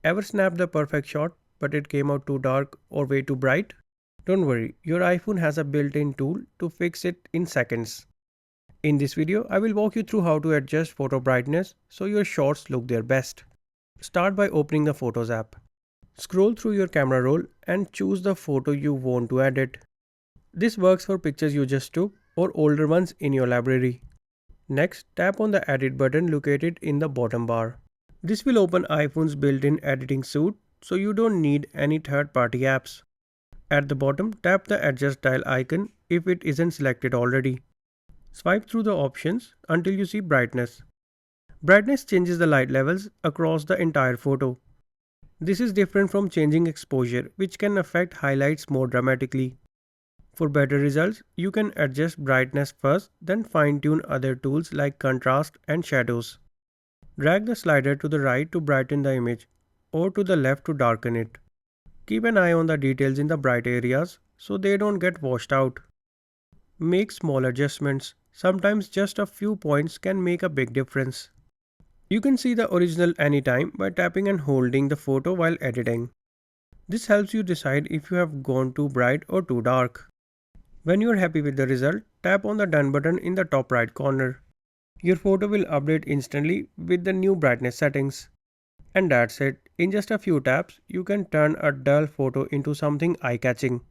Ever snapped the perfect shot, but it came out too dark or way too bright? Don't worry, your iPhone has a built-in tool to fix it in seconds. In this video, I will walk you through how to adjust photo brightness so your shots look their best. Start by opening the Photos app. Scroll through your camera roll and choose the photo you want to edit. This works for pictures you just took or older ones in your library. Next, tap on the Edit button located in the bottom bar. This will open iPhone's built-in editing suite, so you don't need any third-party apps. At the bottom, tap the Adjust Dial icon if it isn't selected already. Swipe through the options until you see Brightness. Brightness changes the light levels across the entire photo. This is different from changing exposure, which can affect highlights more dramatically. For better results, you can adjust brightness first, then fine-tune other tools like contrast and shadows. Drag the slider to the right to brighten the image, or to the left to darken it. Keep an eye on the details in the bright areas so they don't get washed out. Make small adjustments. Sometimes just a few points can make a big difference. You can see the original anytime by tapping and holding the photo while editing. This helps you decide if you have gone too bright or too dark. When you are happy with the result, tap on the Done button in the top right corner. Your photo will update instantly with the new brightness settings. And that's it. In just a few taps, you can turn a dull photo into something eye-catching.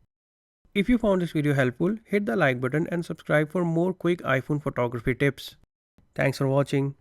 If you found this video helpful, hit the like button and subscribe for more quick iPhone photography tips. Thanks for watching.